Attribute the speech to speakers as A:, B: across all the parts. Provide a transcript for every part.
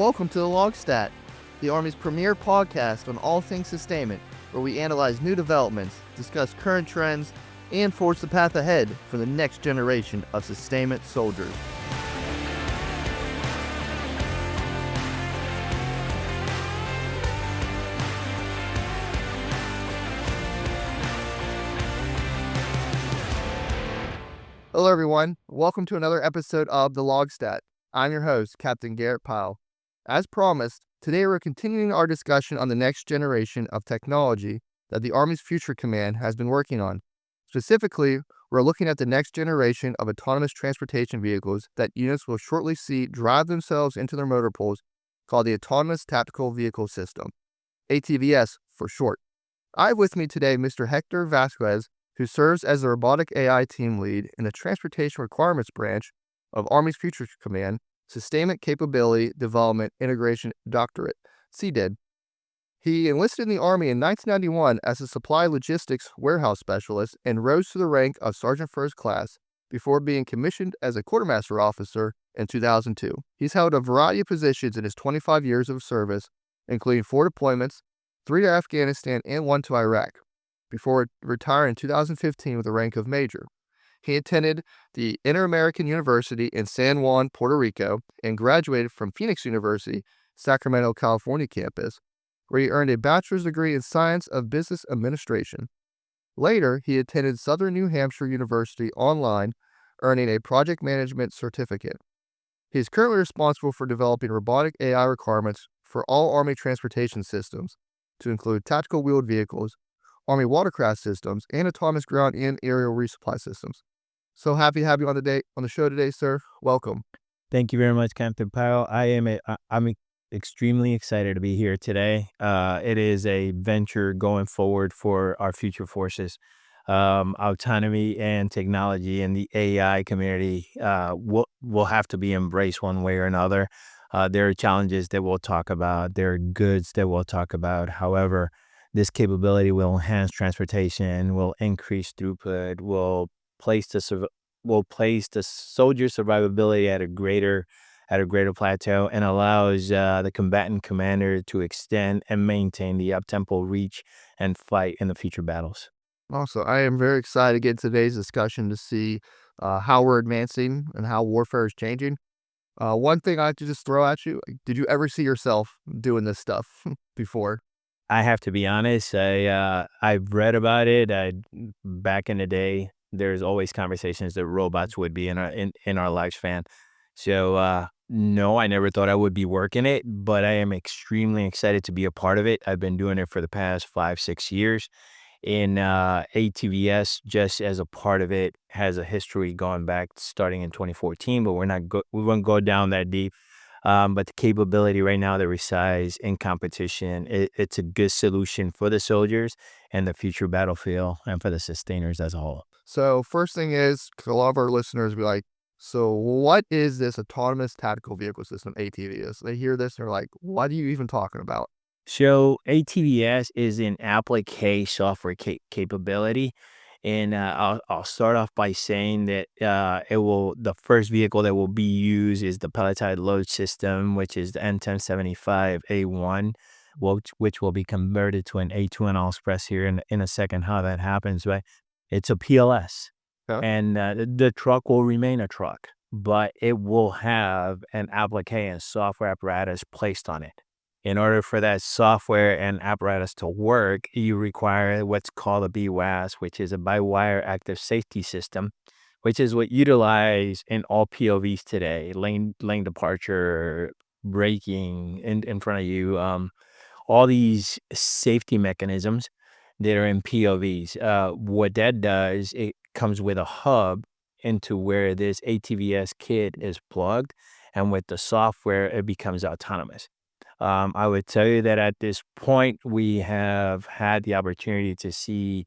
A: welcome to the LOGSTAT, the Army's premier podcast on all things sustainment, where we analyze new developments, discuss current trends, and forge the path ahead for the next generation of sustainment soldiers. Hello everyone, welcome to another episode of the LOGSTAT. I'm your host, Captain Garett Pyle. As promised, today we're continuing our discussion on the next generation of technology that the Army's Future Command has been working on. Specifically, we're looking at the next generation of autonomous transportation vehicles that units will shortly see drive themselves into their motor pools, called the Autonomous Tactical Vehicle System, ATV-S for short. I have with me today Mr. Hector Vazquez, who serves as the Robotic AI team lead in the Transportation Requirements Branch of Army's Future Command, Sustainment Capability Development Integration Directorate, CDID. He enlisted in the Army in 1991 as a supply logistics warehouse specialist and rose to the rank of Sergeant First Class before being commissioned as a quartermaster officer in 2002. He's held a variety of positions in his 25 years of service, including 4 deployments, 3 to Afghanistan and 1 to Iraq, before retiring in 2015 with the rank of Major. He attended the Inter-American University in San Juan, Puerto Rico, and graduated from Phoenix University, Sacramento, California campus, where he earned a bachelor's degree in Science of Business Administration. Later, he attended Southern New Hampshire University online, earning a project management certificate. He is currently responsible for developing robotic AI requirements for all Army transportation systems, to include tactical wheeled vehicles, Army watercraft systems, and autonomous ground and aerial resupply systems. So happy to have you on the show today, sir. Welcome.
B: Thank you very much, Captain Pyle. I'm extremely excited to be here today. It is a venture going forward for our future forces. Autonomy and technology and the AI community will have to be embraced one way or another. There are challenges that we'll talk about. There are goods that we'll talk about. However, this capability will enhance transportation, will increase throughput, will place the soldier survivability at a greater plateau, and allows the combatant commander to extend and maintain the up-tempo reach and fight in the future battles.
A: Also, I am very excited to get into today's discussion to see how we're advancing and how warfare is changing. One thing I have to just throw at you, did you ever see yourself doing this stuff before?
B: I have to be honest. I've read about it. Back in the day, there's always conversations that robots would be in our lifespan. So no, I never thought I would be working it, but I am extremely excited to be a part of it. I've been doing it for the past 5-6 years. In ATV-S, just as a part of it, has a history going back starting in 2014, but we won't go down that deep. But the capability right now that resides in competition, it's a good solution for the soldiers and the future battlefield and for the sustainers as a whole.
A: So first thing is, 'cause a lot of our listeners be like, so what is this autonomous tactical vehicle system, ATV-S? They hear this and they're like, what are you even talking about?
B: So ATV-S is an applique software capability. And I'll start off by saying that the first vehicle that will be used is the pelletized load system, which is the N1075A1, which will be converted to an A2, and I'll express here in a second how that happens. But it's a PLS,
A: Okay.
B: and the truck will remain a truck, but it will have an applique and software apparatus placed on it. In order for that software and apparatus to work, you require what's called a BWAS, which is a by-wire active safety system, which is what utilized in all POVs today: lane departure, braking in front of you, all these safety mechanisms that are in POVs. What that does, it comes with a hub into where this ATV-S kit is plugged, and with the software, it becomes autonomous. I would tell you that at this point, we have had the opportunity to see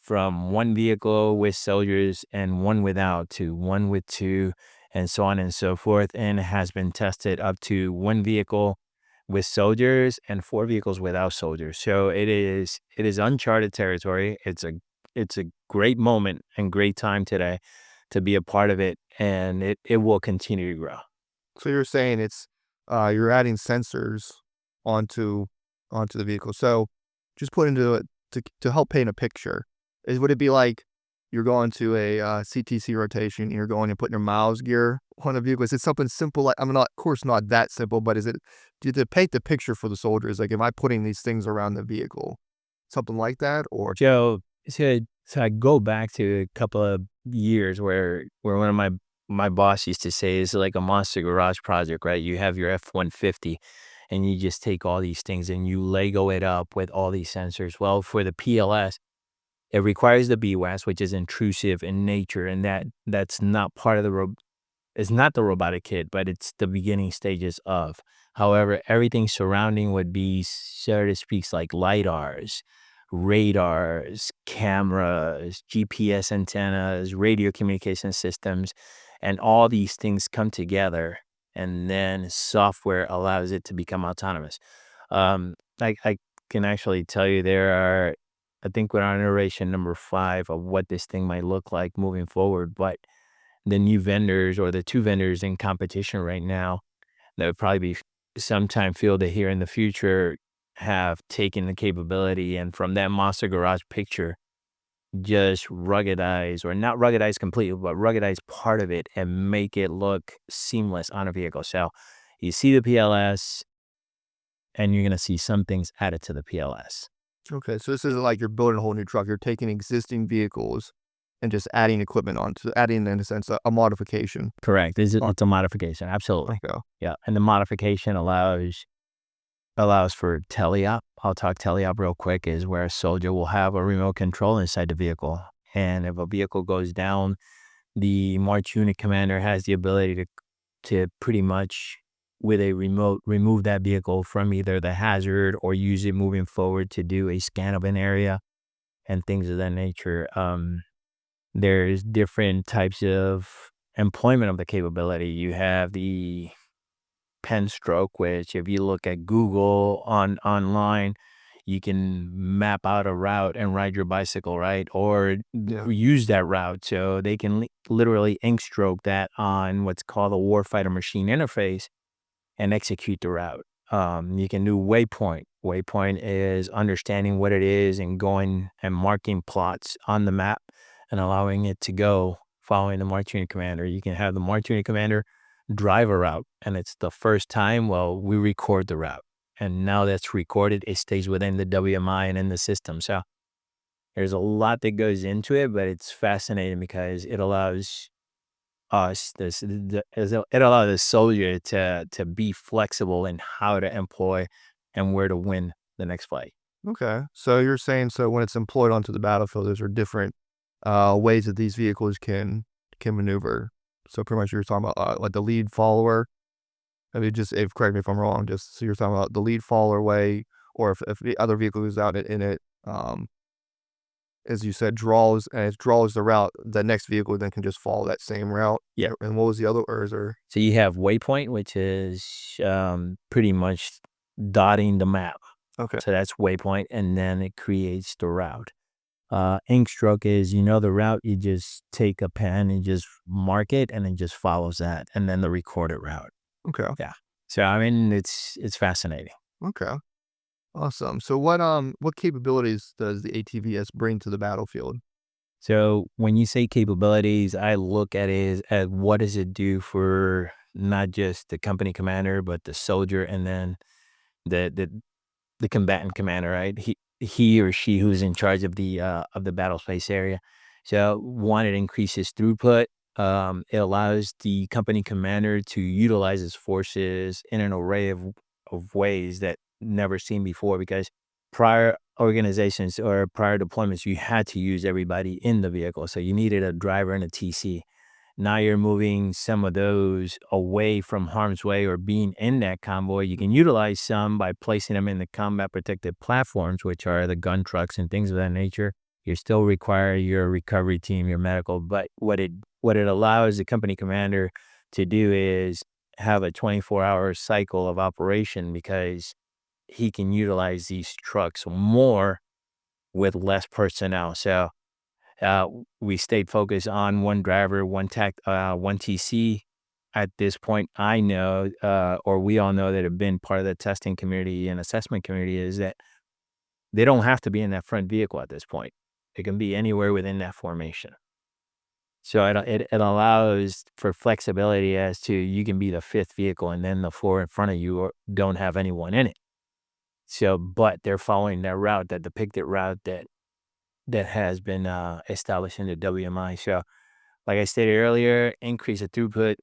B: from one vehicle with soldiers and one without, to one with 2, and so on and so forth, and it has been tested up to 1 vehicle with soldiers and 4 vehicles without soldiers. So it is uncharted territory. It's a great moment and great time today to be a part of it, and it will continue to grow.
A: So you're saying it's you're adding sensors onto the vehicle. So just put into it to help paint a picture. Would it be like you're going to a CTC rotation and you're going and putting your miles gear on a vehicle? Is it something simple? Like, I'm not, of course, not that simple, but is it to paint the picture for the soldiers? Like, am I putting these things around the vehicle, something like that, or
B: So I go back to a couple of years where one of my boss used to say it's like a monster garage project, right? You have your F-150 and you just take all these things and you Lego it up with all these sensors. Well, for the PLS, it requires the BWAS, which is intrusive in nature, and that's not part of the it's not the robotic kit, but it's the beginning stages of. However, everything surrounding would be, so to speak, like lidars, radars, cameras, GPS antennas, radio communication systems, and all these things come together, and then software allows it to become autonomous. I can actually tell you there are, I think we're on iteration number 5 of what this thing might look like moving forward, but the new vendors or the 2 vendors in competition right now that would probably be sometime fielded here in the future have taken the capability and from that monster garage picture, just ruggedize or not ruggedize completely, but ruggedize part of it and make it look seamless on a vehicle. So you see the PLS and you're going to see some things added to the PLS.
A: okay? So this isn't like you're building a whole new truck. You're taking existing vehicles and just adding equipment onto, adding in a sense a modification.
B: Correct.
A: On,
B: It's a modification. Absolutely.
A: okay.
B: Yeah. And the modification allows for teleop. I'll talk teleop real quick, is where a soldier will have a remote control inside the vehicle. And if a vehicle goes down, the March unit commander has the ability to pretty much with a remote remove that vehicle from either the hazard or use it moving forward to do a scan of an area and things of that nature. There's different types of employment of the capability. You have the pen stroke, which if you look at Google online, you can map out a route and ride your bicycle, right? Or
A: Yeah.
B: use that route. So they can literally ink stroke that on what's called a warfighter machine interface and execute the route. You can do waypoint. Waypoint is understanding what it is and going and marking plots on the map and allowing it to go following the March unit commander. You can have the March unit commander drive a route, and it's the first time, well, we record the route. And now that's recorded, it stays within the WMI and in the system. So there's a lot that goes into it, but it's fascinating because it allows us it allows the soldier to be flexible in how to employ and where to win the next fight.
A: Okay. So you're saying, so when it's employed onto the battlefield, those are different ways that these vehicles can maneuver. So pretty much you're talking about like the lead follower. I mean, just if correct me if I'm wrong. Just so you're talking about the lead follower way, or if the other vehicle is out in it, as you said, draws and it draws the route. The next vehicle then can just follow that same route.
B: Yeah.
A: And what was the other? Or is there?
B: So you have waypoint, which is pretty much dotting the map.
A: Okay.
B: So that's waypoint, and then it creates the route. Ink stroke is, the route, you just take a pen and just mark it, and it just follows that, and then the recorded route.
A: Okay.
B: Yeah. So I mean, it's fascinating.
A: Okay. Awesome. So what capabilities does the ATV-S bring to the battlefield?
B: So when you say capabilities, I look at it as at what does it do for not just the company commander, but the soldier, and then the combatant commander, right? He or she who's in charge of the battle space area. So one, it increases throughput. It allows the company commander to utilize his forces in an array of ways that never seen before, because prior organizations or prior deployments, you had to use everybody in the vehicle. So you needed a driver and a TC. Now you're moving some of those away from harm's way or being in that convoy. You can utilize some by placing them in the combat protected platforms, which are the gun trucks and things of that nature. You still require your recovery team, your medical, but what it allows the company commander to do is have a 24-hour cycle of operation, because he can utilize these trucks more with less personnel. So uh, we stayed focused on one driver, one TC. at this point, I know, or we all know that have been part of the testing community and assessment community, is that they don't have to be in that front vehicle at this point. It can be anywhere within that formation. So it allows for flexibility as to you can be the fifth vehicle and then the four in front of you don't have anyone in it. So, but they're following that route, that depicted route that has been established in the WMI. So, like I stated earlier, increase the throughput,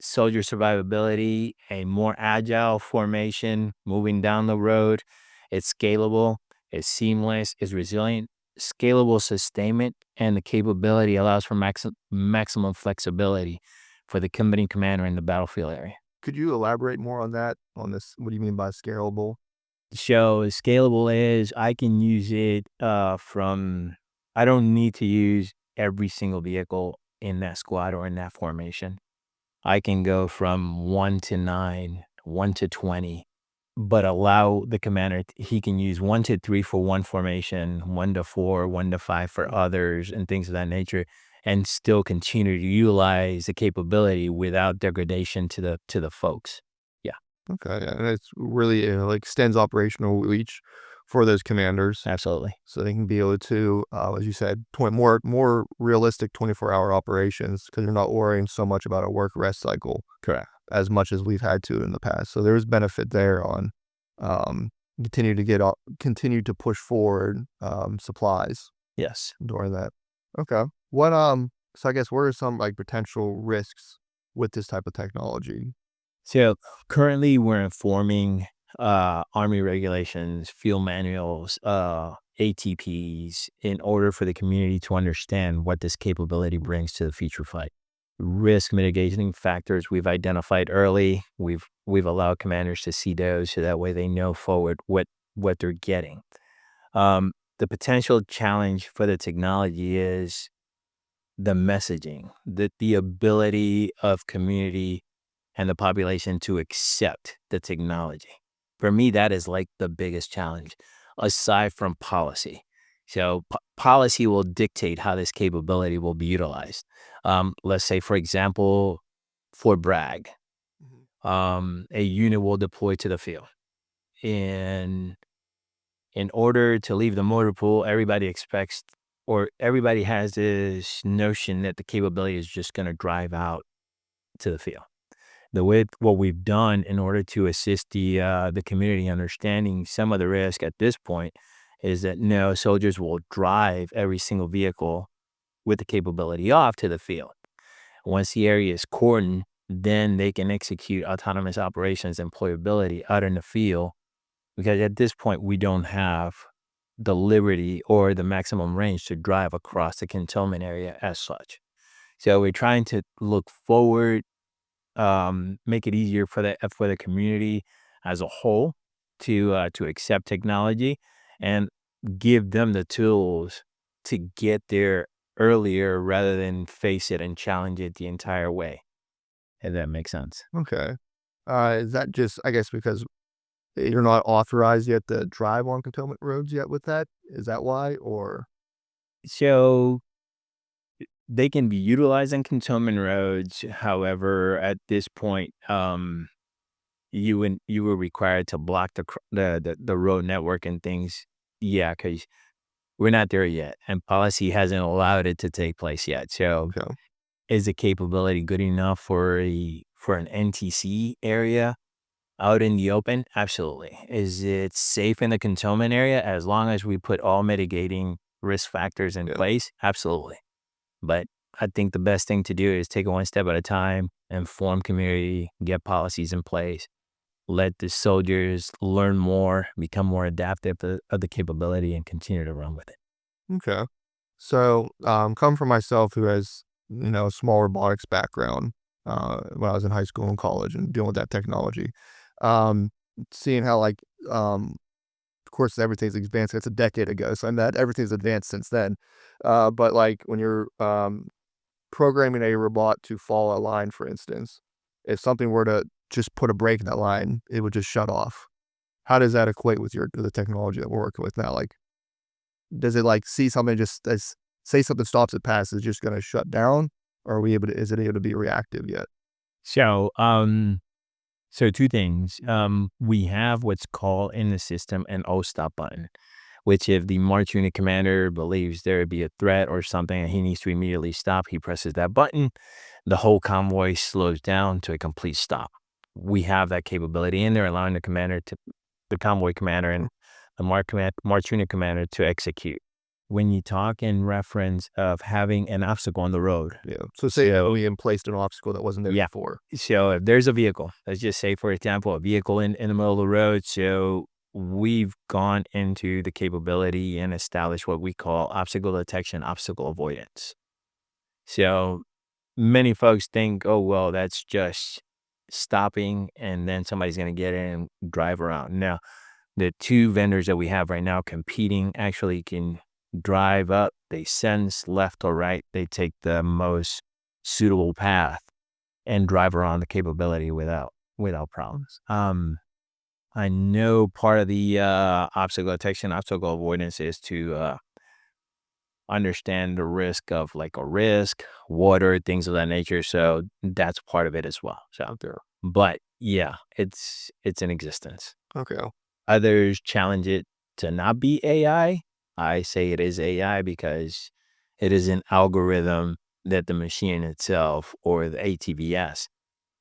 B: soldier survivability, a more agile formation moving down the road. It's scalable, it's seamless, it's resilient, scalable sustainment, and the capability allows for maximum flexibility for the company commander in the battlefield area.
A: Could you elaborate more on that? On this, what do you mean by scalable?
B: So scalable is I can use it from, I don't need to use every single vehicle in that squad or in that formation. I can go from 1 to 9, 1 to 20, but allow the commander, he can use 1 to 3 for one formation, 1 to 4, 1 to 5 for others, and things of that nature, and still continue to utilize the capability without degradation to the folks. Yeah,
A: Okay, yeah, and it's really like extends operational reach for those commanders,
B: absolutely.
A: so they can be able to, as you said, more realistic 24-hour operations because you're not worrying so much about a work rest cycle
B: Correct.
A: as much as we've had to in the past. So there's benefit there on um, continue to push forward supplies
B: Yes.
A: during that. Okay, what so I guess what are some like potential risks with this type of technology?
B: So currently we're informing Army regulations, field manuals, ATPs in order for the community to understand what this capability brings to the future fight. Risk mitigating factors we've identified early. We've allowed commanders to see those so that way they know forward what they're getting. The potential challenge for the technology is the messaging, the ability of community and the population to accept the technology. For me, that is like the biggest challenge, aside from policy. So policy will dictate how this capability will be utilized. Let's say, for example, for Bragg,
A: Mhm.
B: a unit will deploy to the field. In in order to leave the motor pool, everybody expects, or everybody has this notion that the capability is just going to drive out to the field. What we've done in order to assist the community understanding some of the risk at this point is that no, soldiers will drive every single vehicle with the capability off to the field. Once the area is cordoned, then they can execute autonomous operations employability out in the field, because at this point we don't have the liberty or the maximum range to drive across the cantonment area as such. So we're trying to look forward, make it easier for the community as a whole to accept technology and give them the tools to get there earlier rather than face it and challenge it the entire way. If that makes sense.
A: Okay. Is that just, I guess, because you're not authorized yet to drive on cantonment roads yet with that? Is that why? Or
B: So they can be utilized in cantonment roads. However, at this point, you were required to block the road network and things. Yeah, because we're not there yet, and policy hasn't allowed it to take place yet. So,
A: okay.
B: is the capability good enough for an NTC area out in the open? Absolutely. Is it safe in the cantonment area as long as we put all mitigating risk factors in
A: Yeah.
B: place? Absolutely. But I think the best thing to do is take it one step at a time, inform community, get policies in place, let the soldiers learn more, become more adaptive of the capability, and continue to run with it.
A: Okay. So, come from myself who has, a small robotics background, when I was in high school and college and dealing with that technology. Um, Seeing how like, of course everything's advanced. It's a decade ago, so and that everything's advanced since then. But like when you're programming a robot to follow a line, for instance, if something were to just put a break in that line, it would just shut off. How does that equate with the technology that we're working with now? Like, does it like see something just as say something stops at pass, is just going to shut down, or are we able to? Is it able to be reactive yet?
B: So two things. We have what's called in the system an stop button, which if the March unit commander believes there would be a threat or something and he needs to immediately stop, he presses that button. The whole convoy slows down to a complete stop. We have that capability in there, allowing the convoy commander and the March unit commander to execute. When you talk in reference of having an obstacle on the road.
A: Yeah. So say we placed an obstacle that wasn't there
B: Yeah.
A: before.
B: So if there's a vehicle, let's just say, for example, a vehicle in the middle of the road. So we've gone into the capability and established what we call obstacle detection, obstacle avoidance. So many folks think, oh, well, that's just stopping and then somebody's going to get in and drive around. Now, the two vendors that we have right now competing actually can drive up. They sense left or right. They take the most suitable path and drive around the capability without problems. I know part of the obstacle detection, obstacle avoidance is to understand the risk of like a risk, water, things of that nature. So that's part of it as well. So, but yeah, it's in existence.
A: Okay.
B: Others challenge it to not be AI. I say it is AI because it is an algorithm that the machine itself or the ATV-S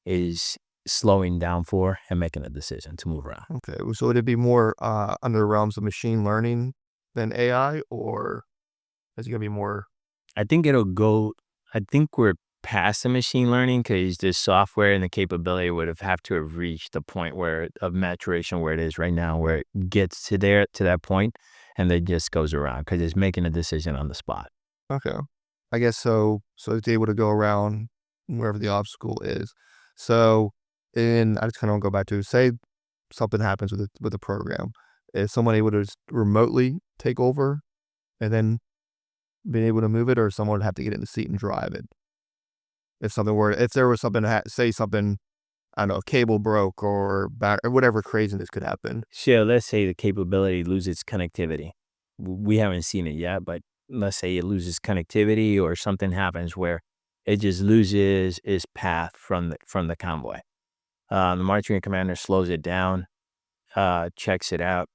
B: is slowing down for and making a decision to move around.
A: Okay. So would it be more under the realms of machine learning than AI, or is it gonna be more?
B: I think we're past the machine learning because the software and the capability would have to have reached the point of maturation where it is right now, where it gets to that point and then just goes around because it's making a decision on the spot.
A: Okay. I guess so. So it's able to go around wherever the obstacle is. So, and I just kind of go back to say something happens with the program. Is someone able to just remotely take over and then be able to move it, or someone would have to get in the seat and drive it? If there was something, say something, I don't know, cable broke or back or whatever craziness could happen.
B: So let's say the capability loses connectivity. We haven't seen it yet, but let's say it loses connectivity or something happens where it just loses its path from the convoy. The marching commander slows it down, checks it out.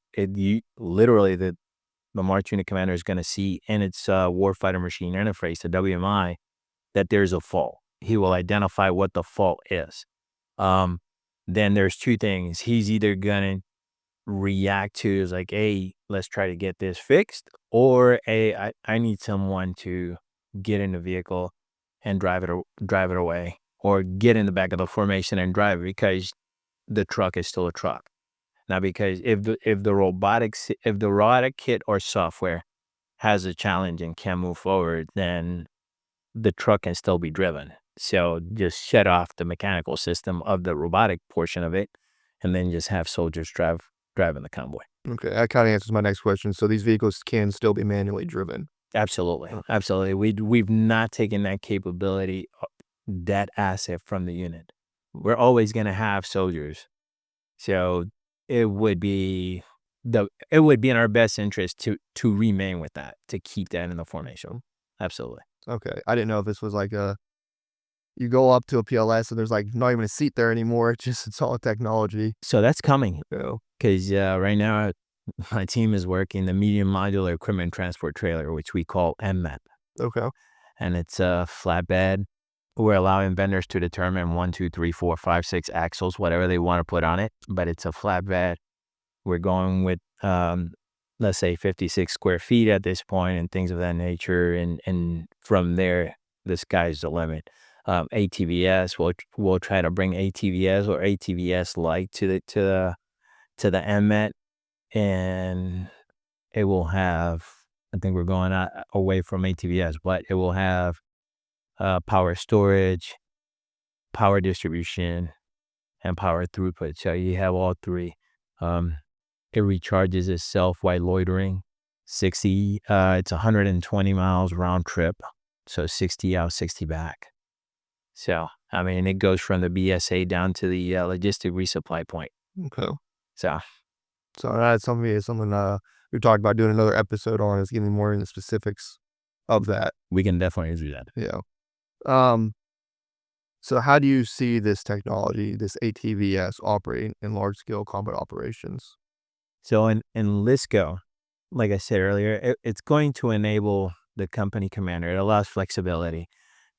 B: Literally the March unit commander is going to see in its warfighter machine interface, the WMI, that there's a fault. He will identify what the fault is. Then there's two things. He's either going to react to is like, hey, let's try to get this fixed, or hey, I need someone to get in the vehicle and drive it away, or get in the back of the formation and drive it because the truck is still a truck. Now, because if the robotic kit or software has a challenge and can't move forward, then the truck can still be driven. So just shut off the mechanical system of the robotic portion of it, and then just have soldiers driving the convoy.
A: Okay, that kind of answers my next question. So these vehicles can still be manually driven.
B: Absolutely,
A: Okay.
B: absolutely. We've not taken that capability, that asset from the unit. We're always going to have soldiers. So it would be in our best interest to remain with that, to keep that in the formation. Absolutely.
A: Okay, I didn't know if this was like you go up to a PLS and there's like not even a seat there anymore. It's all technology.
B: So that's coming
A: So,
B: because right now my team is working the medium modular equipment transport trailer, which we call MMAT,
A: okay.
B: and it's a flatbed. We're allowing vendors to determine 1, 2, 3, 4, 5, 6 axles, whatever they want to put on it, but it's a flatbed. We're going with, let's say 56 square feet at this point and things of that nature. And from there, the sky's the limit. ATV-S, we'll try to bring ATV-S or ATV-S light to the MMET, and it will have, I think we're going away from ATV-S, but it will have power storage, power distribution, and power throughput. So you have all three. It recharges itself while loitering. It's 120 miles round trip. So 60 out, 60 back. So, I mean, it goes from the BSA down to the logistic resupply point.
A: Okay.
B: So
A: That's something we talked about doing another episode on, is getting more into specifics of that.
B: we can definitely do that.
A: Yeah. Um, So how do you see this technology, this ATV-S, operating in large-scale combat operations?
B: So in LISCO, like I said earlier, it's going to enable the company commander. It allows flexibility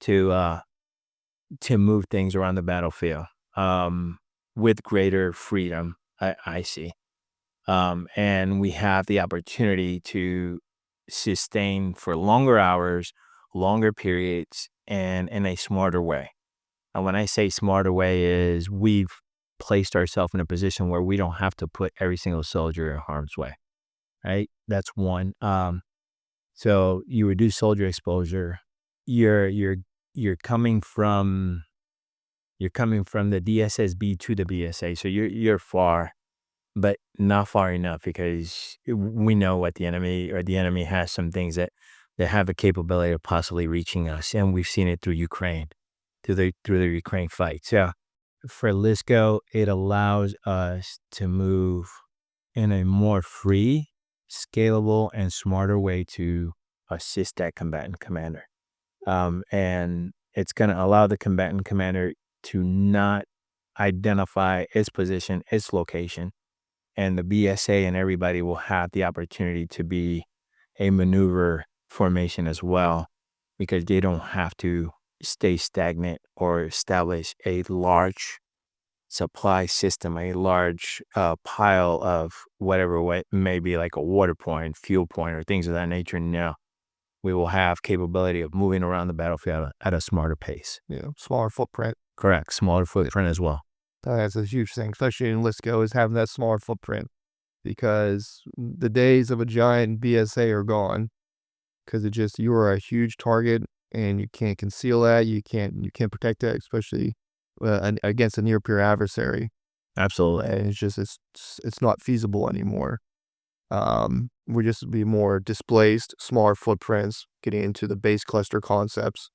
B: to uh, to move things around the battlefield with greater freedom. I see, and we have the opportunity to sustain for longer hours, longer periods, and in a smarter way. And when I say smarter way, is we've placed ourselves in a position where we don't have to put every single soldier in harm's way. Right, that's one. So you reduce soldier exposure. You're you're you're coming from the DSSB to the BSA, so you're far, but not far enough because we know what the enemy has some things that have a capability of possibly reaching us, and we've seen it through Ukraine, through the Ukraine fight. So for Lisco, it allows us to move in a more free, scalable, and smarter way to assist that combatant commander. And it's going to allow the combatant commander to not identify its position, its location, and the BSA and everybody will have the opportunity to be a maneuver formation as well, because they don't have to stay stagnant or establish a large supply system, a large pile of whatever way, maybe like a water point, fuel point, or things of that nature. No, we will have capability of moving around the battlefield at a smarter pace.
A: Smaller footprint.
B: Correct. Smaller footprint as well.
A: That's a huge thing, especially in LISCO, is having that smaller footprint, because the days of a giant BSA are gone, because you are a huge target and you can't conceal that. You can't protect that, especially against a near peer adversary.
B: Absolutely.
A: And it's not feasible anymore. We just be more displaced, smaller footprints, getting into the base cluster concepts,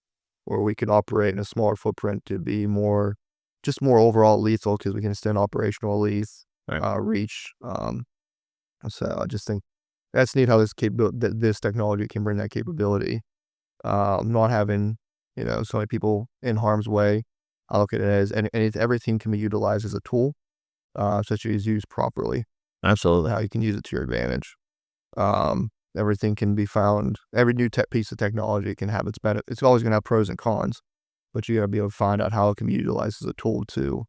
A: where we could operate in a smaller footprint to be more overall lethal, because we can extend operational
B: Right.
A: reach. So I just think that's neat how this technology can bring that capability. Not having, so many people in harm's way. I look at it as, everything can be utilized as a tool, such as used properly.
B: Absolutely.
A: How you can use it to your advantage. Everything can be found. Every new piece of technology can have its benefit. It's always going to have pros and cons, but you got to be able to find out how it can be utilized as a tool to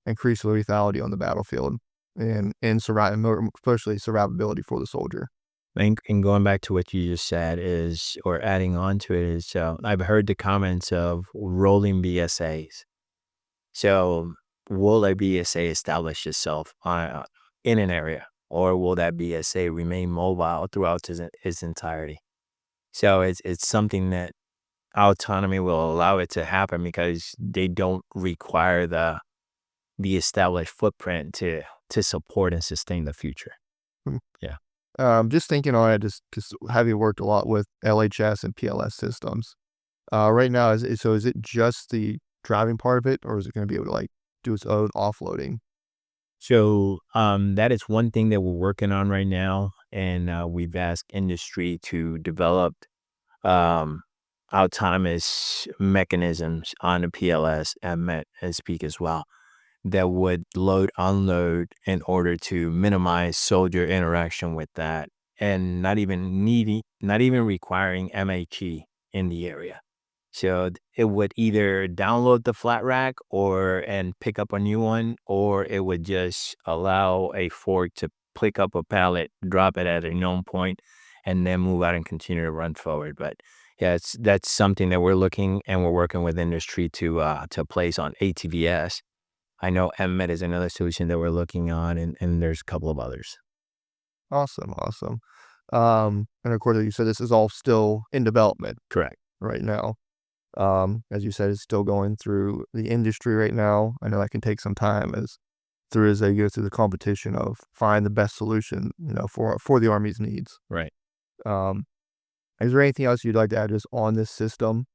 A: increase the lethality on the battlefield, and especially survivability for the soldier.
B: And going back to what you just said is, or adding on to it is, I've heard the comments of rolling BSAs. So will a BSA establish itself in an area, or will that BSA remain mobile throughout its entirety? So it's something that autonomy will allow it to happen because they don't require the established footprint to support and sustain the future.
A: Hmm.
B: Yeah.
A: Just thinking on it, just because having worked a lot with LHS and PLS systems, right now, is it just the driving part of it, or is it going to be able to do its own offloading?
B: So that is one thing that we're working on right now, and we've asked industry to develop um, autonomous mechanisms on the PLS and Met and Speak as well, that would load unload in order to minimize soldier interaction with that, and not even requiring MHE in the area. So it would either download the flat rack and pick up a new one, or it would just allow a fork to pick up a pallet, drop it at a known point, and then move out and continue to run forward. But yeah, that's something that we're looking and we're working with industry to place on ATV-S. I know MMET is another solution that we're looking on, and there's a couple of others.
A: Awesome, awesome. And of course, you said this is all still in development
B: Correct.
A: right now. As you said, it's still going through the industry right now. I know that can take some time, as they go through the competition of find the best solution, for the Army's needs.
B: Right.
A: Um, is there anything else you'd like to add just on this system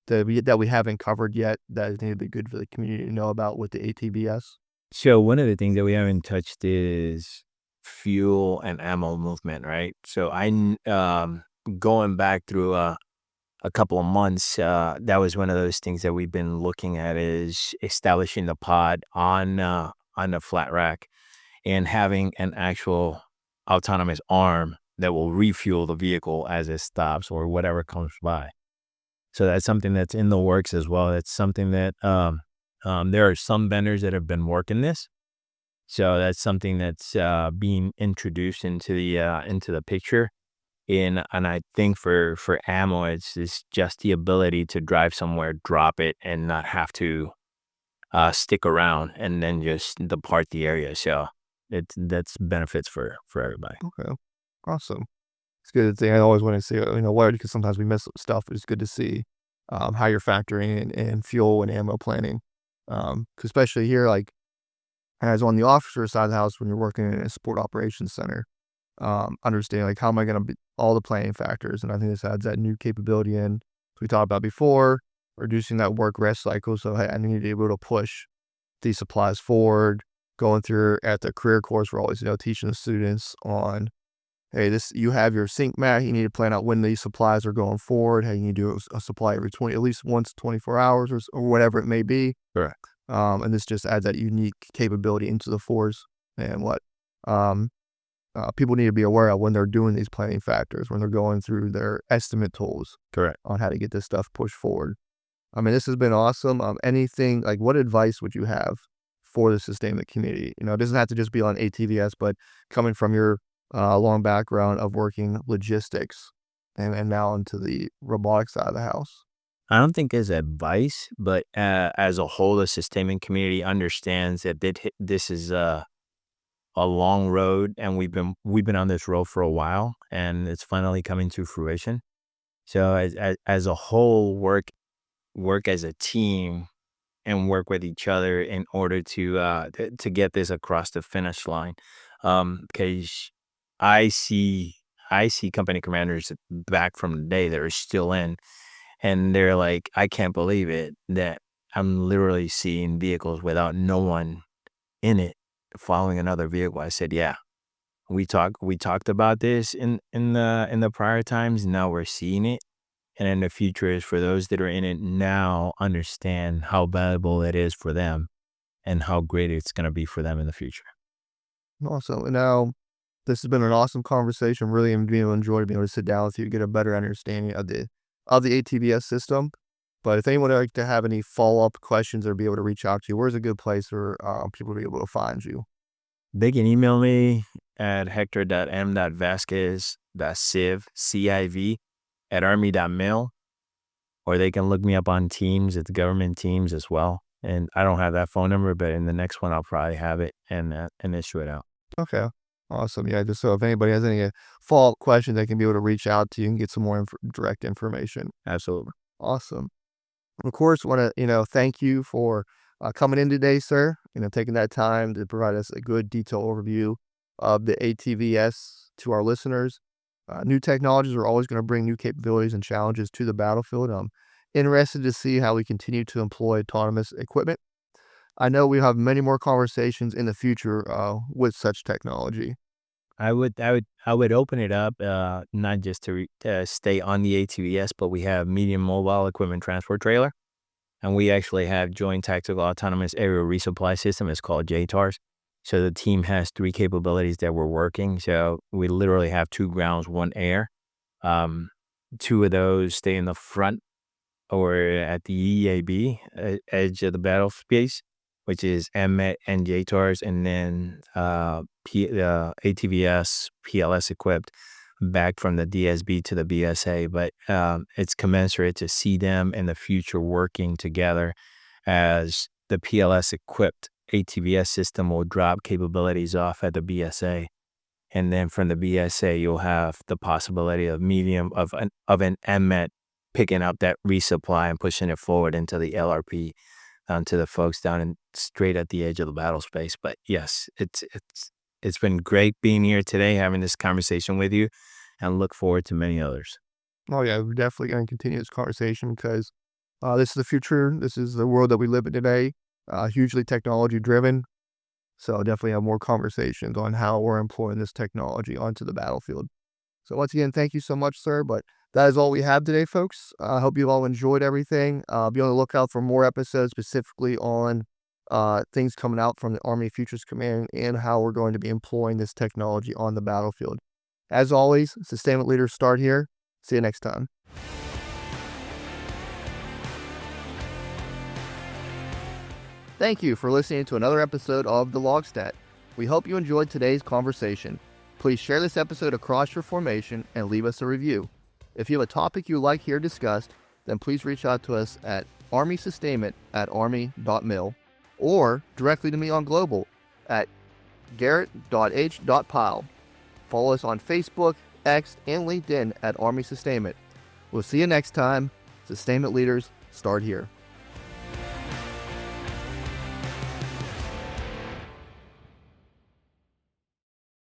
A: that we haven't covered yet, that I think would be good for the community to know about with the ATVS?
B: So one of the things that we haven't touched is fuel and ammo movement, right? So going back through a couple of months, that was one of those things that we've been looking at is establishing the pod on the flat rack and having an actual autonomous arm that will refuel the vehicle as it stops or whatever comes by. So that's something that's in the works as well. It's something that there are some vendors that have been working this. So that's something that's being introduced into the picture. And I think for ammo, it's just the ability to drive somewhere, drop it, and not have to stick around and then just depart the area. So that's benefits for everybody.
A: Okay. Awesome. It's good to see. I always want to see, what, because sometimes we miss stuff. It's good to see how you're factoring in fuel and ammo planning. 'Cause especially here, like as on the officer side of the house, when you're working in a sport operations center, understanding like how am I going to be all the planning factors. And I think this adds that new capability in, as we talked about before, reducing that work rest cycle. So hey, I need to be able to push these supplies forward. Going through at the career course, we're always, teaching the students on, hey, this you have your sync mat. You need to plan out when these supplies are going forward. Hey, you need to do a supply every 20, at least once 24 hours or whatever it may be.
B: Correct.
A: And this just adds that unique capability into the force and what um, people need to be aware of when they're doing these planning factors, when they're going through their estimate tools
B: Correct.
A: on how to get this stuff pushed forward. I mean, this has been awesome. Anything like what advice would you have for the sustainment community? It doesn't have to just be on ATV-S, but coming from your long background of working logistics and now into the robotics side of the house.
B: I don't think as advice, but as a whole, the sustainment community understands that this is a long road, and we've been on this road for a while, and it's finally coming to fruition. So as a whole, work as a team and work with each other in order to get this across the finish line. Because I see I see company commanders back from the day that are still in, and they're like, I can't believe it that I'm literally seeing vehicles without no one in it following another vehicle. I said, yeah, we talked about this in the prior times. Now we're seeing it. And in the future is for those that are in it now understand how valuable it is for them and how great it's going to be for them in the future.
A: Awesome. And now this has been an awesome conversation. Really enjoyed being able to sit down with you, get a better understanding of the ATVS system. But if anyone would like to have any follow up questions or be able to reach out to you, where's a good place for people to be able to find you?
B: They can email me at hector.m.vasquez.civ, at army.mil, or they can look me up on Teams. It's government Teams as well. And I don't have that phone number, but in the next one, I'll probably have it and issue it out.
A: Okay. Awesome. Yeah. Just so if anybody has any follow up questions, they can be able to reach out to you and get some more direct information.
B: Absolutely.
A: Awesome. Of course, want to, thank you for coming in today, sir. Taking that time to provide us a good detailed overview of the ATVS to our listeners. New technologies are always going to bring new capabilities and challenges to the battlefield. I'm interested to see how we continue to employ autonomous equipment. I know we have many more conversations in the future with such technology.
B: I would open it up, not just to stay on the ATVS, but we have medium mobile equipment transport trailer, and we actually have joint tactical autonomous aerial resupply system. It's called JTARS. So the team has three capabilities that we're working. So we literally have two grounds, one air. Um, Two of those stay in the front or at the EAB, edge of the battle space, which is MMET and JTARS, and then ATVS, PLS equipped back from the DSB to the BSA. But it's commensurate to see them in the future working together as the PLS equipped ATVS system will drop capabilities off at the BSA. And then from the BSA, you'll have the possibility of an MMET picking up that resupply and pushing it forward into the LRP, to the folks down and straight at the edge of the battle space. But yes, it's been great being here today, having this conversation with you, and look forward to many others.
A: Oh, yeah, we're definitely going to continue this conversation because this is the future. This is the world that we live in today, hugely technology driven. So definitely have more conversations on how we're employing this technology onto the battlefield. So once again, thank you so much, sir. But That is all we have today, folks. I hope you all enjoyed everything. Be on the lookout for more episodes specifically on things coming out from the Army Futures Command and how we're going to be employing this technology on the battlefield. As always, sustainment leaders start here. See you next time. Thank you for listening to another episode of the LOGSTAT. We hope you enjoyed today's conversation. Please share this episode across your formation and leave us a review. If you have a topic you'd like here discussed, then please reach out to us at armysustainment@army.mil or directly to me on Global at garett.h.pyle. Follow us on Facebook, X, and LinkedIn at Army Sustainment. We'll see you next time. Sustainment leaders, start here.